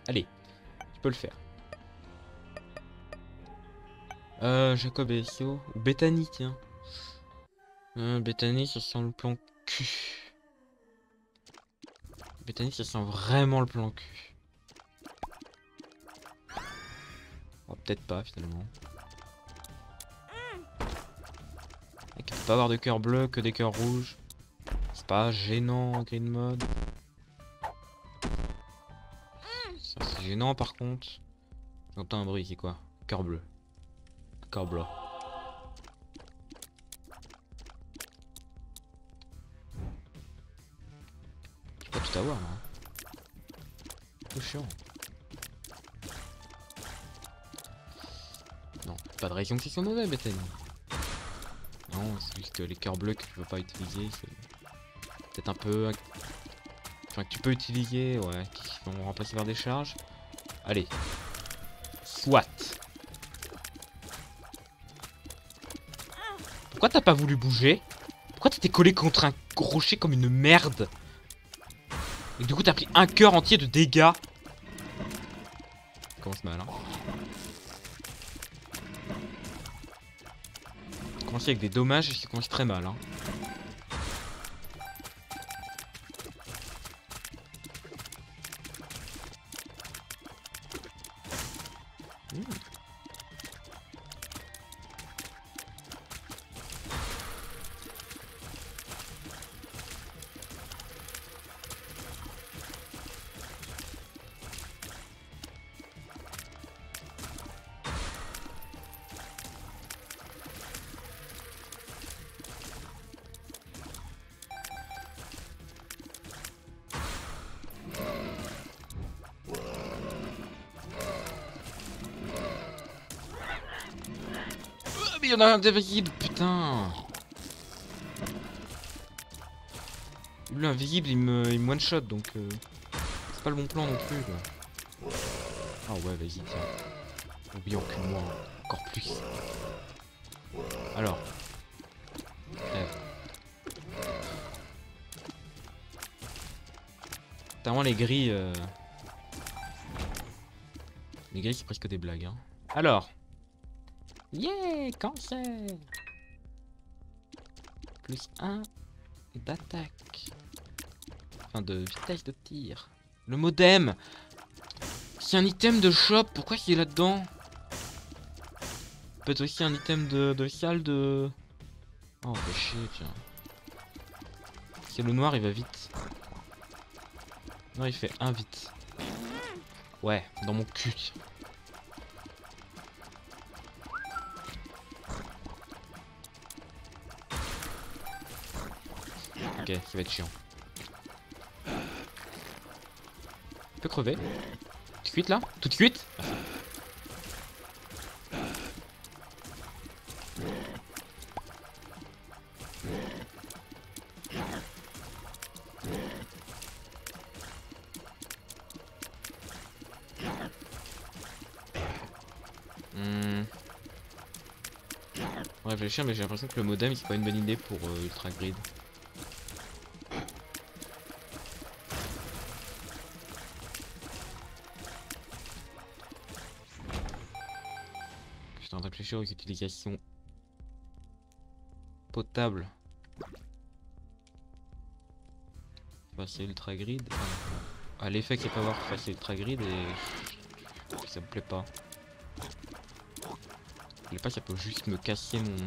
Allez, tu peux le faire. Jacob et SEO. Ou Bethany, tiens. Bethany, ça sent le plan cul. Bethany, ça sent vraiment le plan cul. Oh, peut-être pas, finalement. Il peut pas avoir de cœur bleu que des cœurs rouges. C'est pas gênant en green mode. Ça, c'est gênant, par contre. J'entends un bruit, c'est quoi? Cœur bleu. Cœur blanc. Je peux pas tout avoir, là. C'est chiant. Non, pas de raison que ce soit mauvais, Bethany. Non, c'est juste que les cœurs bleus que tu peux pas utiliser, c'est peut-être un peu... Enfin, que tu peux utiliser, ouais, qui vont remplacer par des charges. Allez. Soit. Pourquoi t'as pas voulu bouger? Pourquoi t'étais collé contre un rocher comme une merde? Et du coup, t'as pris un cœur entier de dégâts. Ça commence mal, hein. Commencer avec des dommages, ça commence très mal, hein. Mais il y en a un d'invisible, putain. Lui, invisible, il me one shot, donc c'est pas le bon plan non plus, quoi. Ah ouais, vas-y, tiens. Oublie encule-moi, encore plus. Alors. Crève. T'as vraiment les grilles. Les grilles, c'est presque des blagues, hein. Alors. Yeah, cancer. Plus 1 d'attaque. Enfin, de vitesse de tir. Le modem. C'est un item de shop, pourquoi il est là-dedans? Peut-être aussi un item de salle de... Oh, fait chier, tiens. C'est le noir, il va vite. Non, il fait 1 vite. Ouais, dans mon cul. Ok, ça va être chiant. Tu peux crever. Tu cuites là? Tout de suite? On va réfléchir, mais j'ai l'impression que le modem c'est pas une bonne idée pour Ultra Grid. Je suis en train de réfléchir aux utilisations potables. Passer Ultra Grid. Ah, l'effet qu'il peut avoir face à Ultra Grid et ça me plaît pas. Je sais pas, ça peut juste me casser mon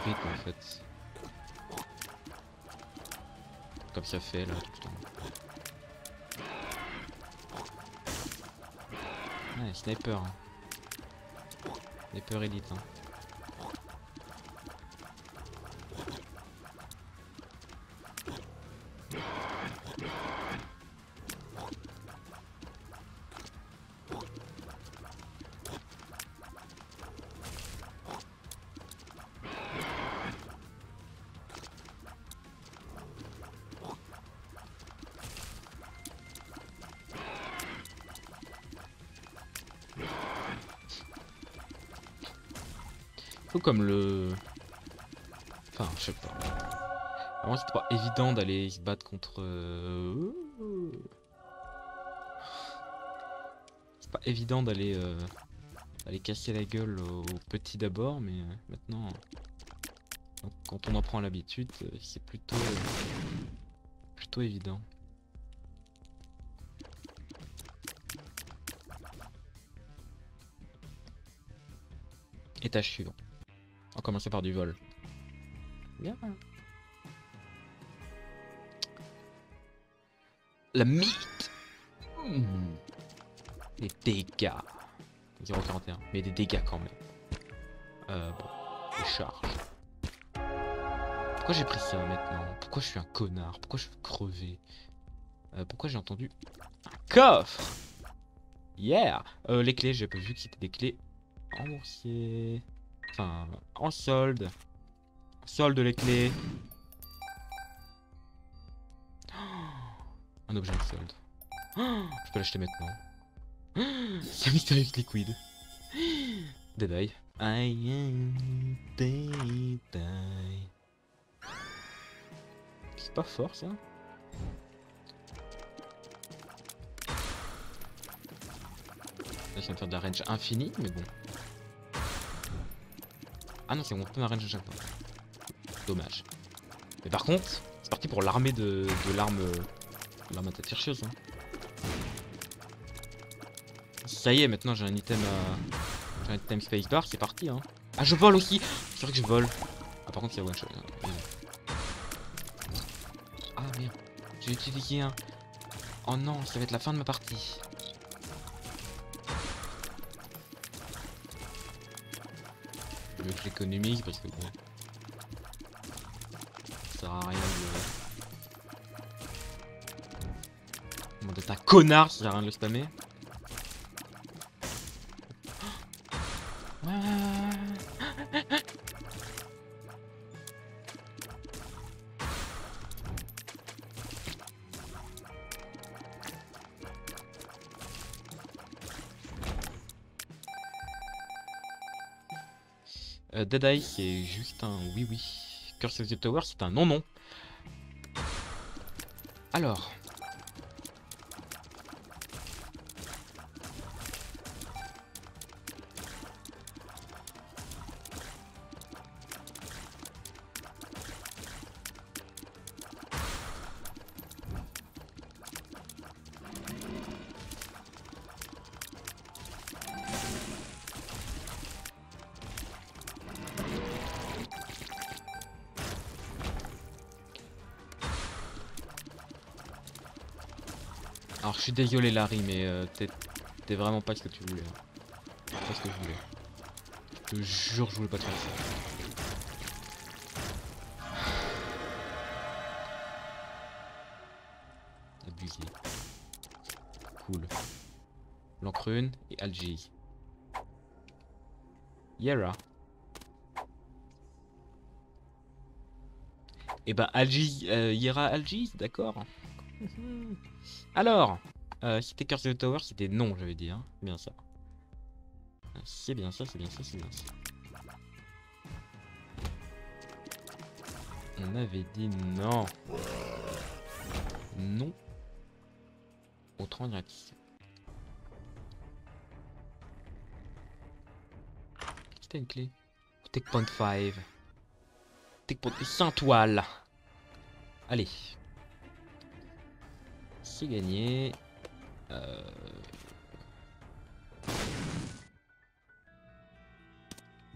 rythme en fait. Comme ça fait là tout le temps. Ouais, sniper. Hein. Sniper élite. Hein. Comme le... Enfin, je sais pas. Vraiment, c'était pas évident d'aller se battre contre... pas évident d'aller casser la gueule aux petits d'abord, mais maintenant, quand on en prend l'habitude, c'est plutôt évident. Étage suivant. On va commencer par du vol. Bien. La mythe. Les dégâts. 0,41. Mais des dégâts quand même. Bon. Les charges. Pourquoi j'ai pris ça maintenant? Pourquoi je suis un connard? Pourquoi je veux crever? Pourquoi j'ai entendu un coffre? Yeah. Les clés, j'ai pas vu que c'était des clés en boursier. Enfin, en solde. Solde les clés. Un objet en solde. Je peux l'acheter maintenant. C'est Mysterious Liquid. Dédaille. Dédaille. C'est pas fort ça. Là, je viens de faire de la range infinie, mais bon. Ah non, c'est bon, ma range à chaque fois. Dommage. Mais par contre, c'est parti pour l'armée de l'arme. L'arme à tête chercheuse. Hein. Ça y est, maintenant j'ai un item à. J'ai un item spacebar, c'est parti. Hein. Ah, je vole aussi! C'est vrai que je vole. Ah, par contre, il y a one shot. Ah merde, j'ai utilisé un. Oh non, ça va être la fin de ma partie. Je veux que je l'économise parce que bon. Ça sert à rien de. D'être un connard, ça sert à rien de le spammer. Dead Eye c'est juste un oui oui. Curse of the Tower c'est un non non. Alors. Alors je suis désolé Larry mais t'es vraiment pas ce que tu voulais. C'est pas ce que je voulais. Je te jure je voulais pas te faire ça. Abusé. Cool. L'encrune et Algie. Yera. Et ben Algie, Yera Algie, d'accord. Alors, si t'es Curse of the Tower, c'était non, j'avais dit, hein. Bien ça. C'est bien ça, c'est bien ça, c'est bien ça. On avait dit non. Non. Autre gratis. C'était une clé. Tech point 5. Tech point 5 toiles. Allez. C'est gagné.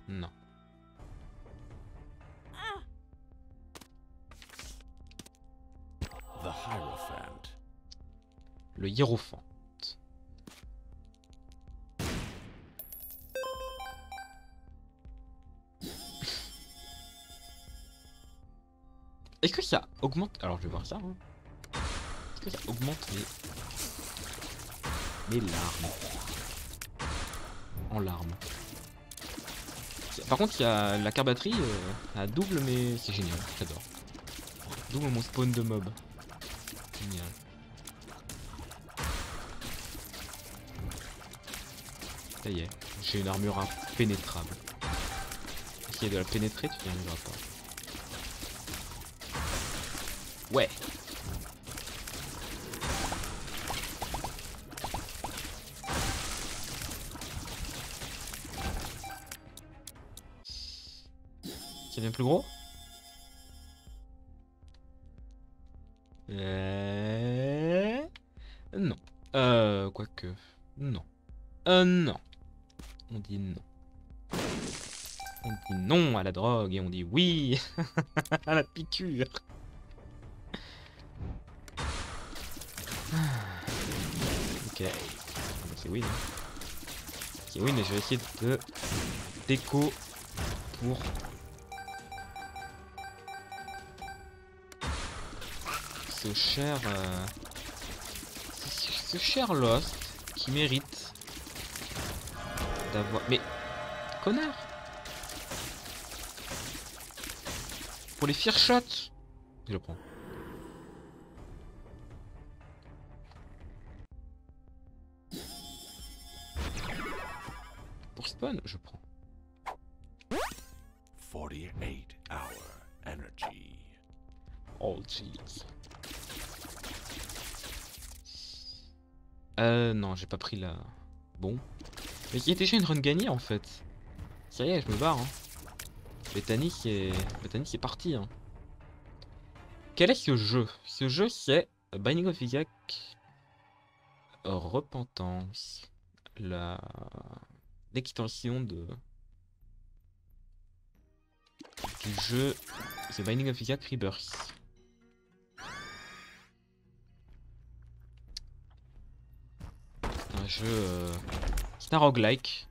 Non. The Hierophant. Le Hiérophant. Est-ce que ça augmente? Alors je vais voir ça. Hein. Est-ce que ça augmente les larmes? En larmes. Par contre, il y a la carte batterie à double, mais c'est génial, j'adore. Double mon spawn de mob. Génial. Ça y est, j'ai une armure impénétrable. Essayer de la pénétrer, tu n'y arriveras pas. Ouais. qui devient plus gros. Non. Quoique. Non. Non. On dit non. On dit non à la drogue et on dit oui à la piqûre. Ok. C'est win. C'est win et je vais essayer de déco pour ce cher ce cher Lost qui mérite d'avoir... Mais connard, pour les fear shots. Je le prends. Pour spawn, je prends. 48 hour energy. Oh jeez. Non, j'ai pas pris la... Bon. Mais il y a déjà une run gagnée en fait. Ça y est, je me barre. Hein. Bethany est parti. Hein. Quel est ce jeu? Ce jeu c'est Binding of Isaac Repentance. L'extension du jeu The Binding of Isaac Rebirth. C'est un jeu... c'est un roguelike.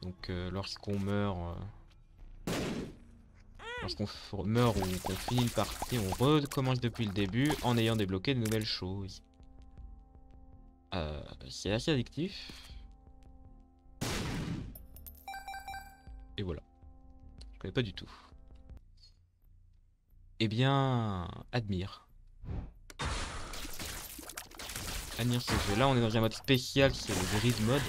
Donc lorsqu'on meurt... lorsqu'on meurt ou qu'on finit une partie, on recommence depuis le début en ayant débloqué de nouvelles choses. C'est assez addictif. Et voilà. Je connais pas du tout. Eh bien, admire. Admire ce jeu. Là, on est dans un mode spécial, c'est le Grid mode.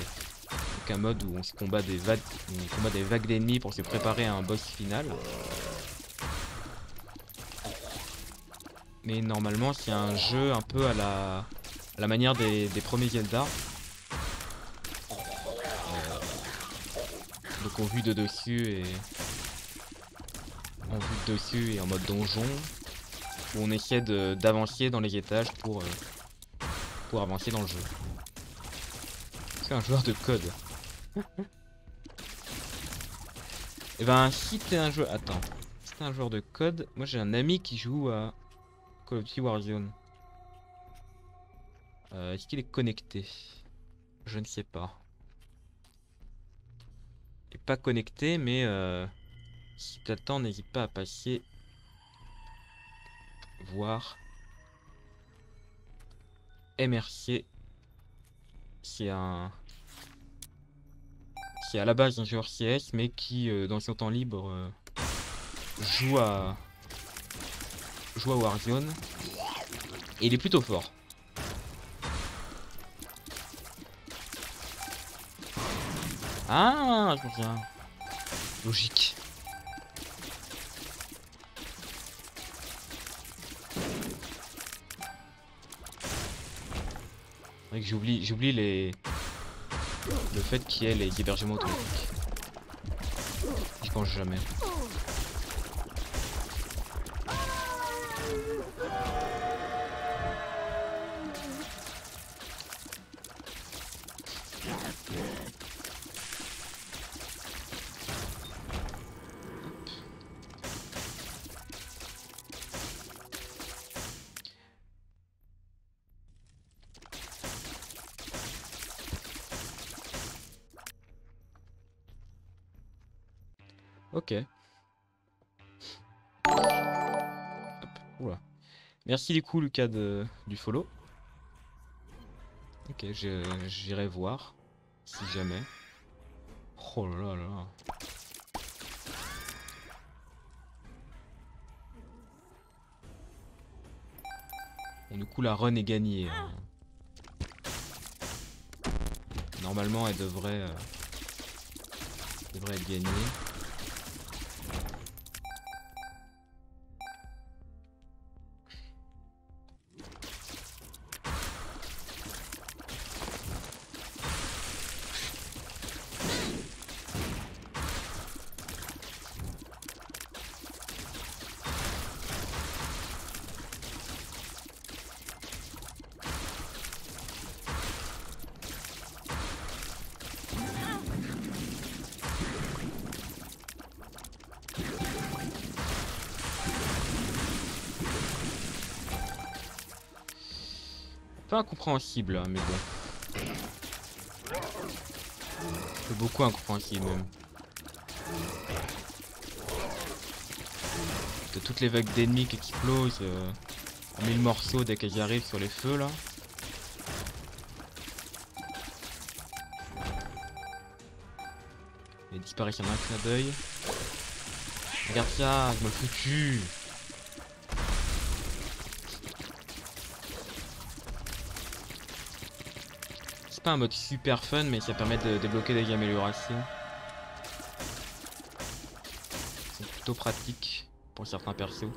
Donc un mode où on se combat des vagues d'ennemis pour se préparer à un boss final. Mais normalement, c'est un jeu un peu à la manière des premiers Zelda. Donc en vue de dessus et en mode donjon, où on essaie d'avancer dans les étages pour avancer dans le jeu. C'est un joueur de code. Et ben si t'es un joueur... Attends. Si t'es un joueur de code, moi j'ai un ami qui joue à Call of Duty Warzone. Est-ce qu'il est connecté? Je ne sais pas. Il est pas connecté, mais si t'attends, n'hésite pas à passer voir MRC. C'est à la base un joueur CS, mais qui dans son temps libre joue à Warzone. Et il est plutôt fort. Ah, je reviens. Logique. C'est vrai que j'oublie le fait qu'il y ait les hébergements automatiques. J'y pense jamais. Ok. Hop. Oula. Merci du coup Lucas du follow. Ok, j'irai voir. Si jamais. Oh là là. Bon, du coup la run est gagnée. Hein. Normalement elle devrait être gagnée. Pas incompréhensible, hein, mais bon. C'est beaucoup incompréhensible même. De toutes les vagues d'ennemis qui explosent en mille morceaux dès qu'elles arrivent sur les feux là. Les disparitions d'un clin d'œil. Regarde ça, je me le foutu. C'est pas un mode super fun, mais ça permet de débloquer des améliorations. C'est plutôt pratique pour certains persos.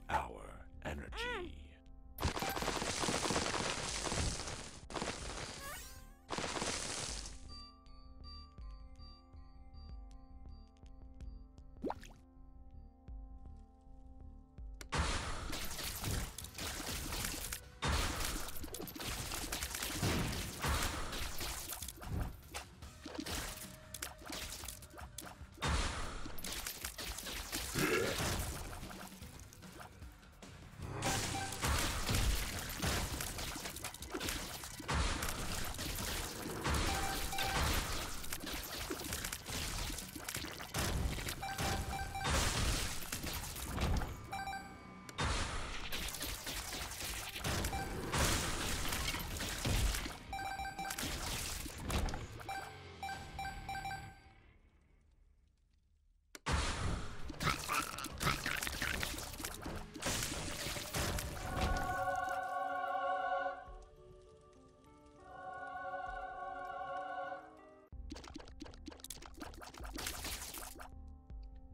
Hour energy.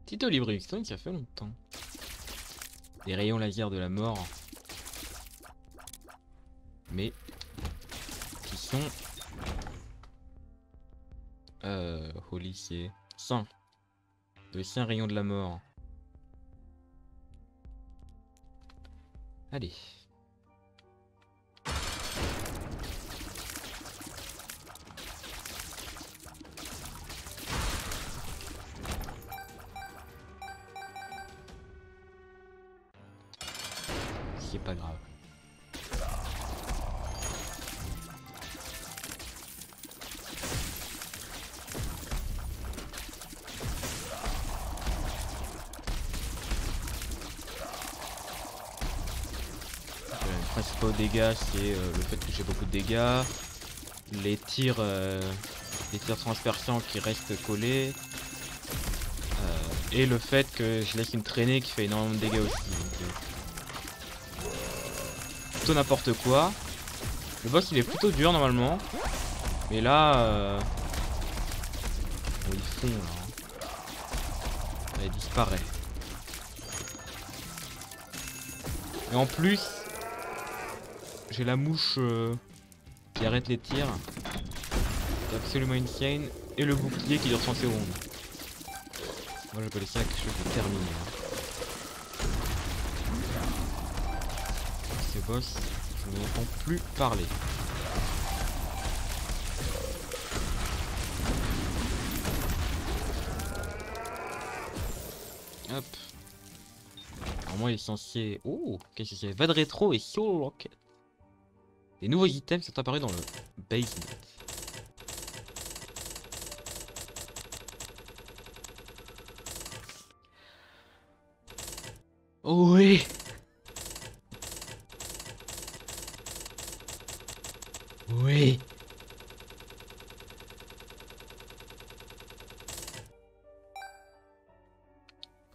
Tito Libreville, ça fait longtemps. Des rayons laser de la mort. Mais qui sont Holy c'est saint. De saint rayons de la mort. Allez. C'est pas grave. Le principal dégâts, c'est le fait que j'ai beaucoup de dégâts, les tirs transperçants qui restent collés, et le fait que je laisse une traînée qui fait énormément de dégâts aussi. Plutôt n'importe quoi. Le boss il est plutôt dur normalement, mais là, bon, ils font là. Hein. Il disparaît. Et en plus, j'ai la mouche qui arrête les tirs. C'est absolument insane. Et le bouclier qui dure 30 secondes. Moi j'appelle ça quelque chose de terminé. Hein. Ces boss, je n'entends plus parler. Hop. Normalement il est censé... Oh, qu'est-ce que c'est? Vad Retro et Soul Rocket. Des nouveaux items sont apparus dans le basement. Oh oui. Oui.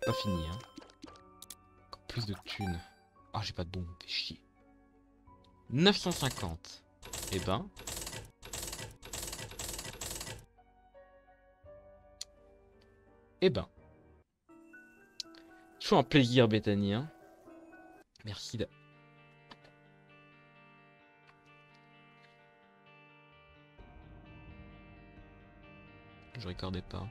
Pas fini, hein. Encore plus de thunes. Ah, j'ai pas de bombe, fais chier. 950. Eh ben. Eh ben. Toujours un plaisir, Bethany, hein. Merci de... Je recordais pas.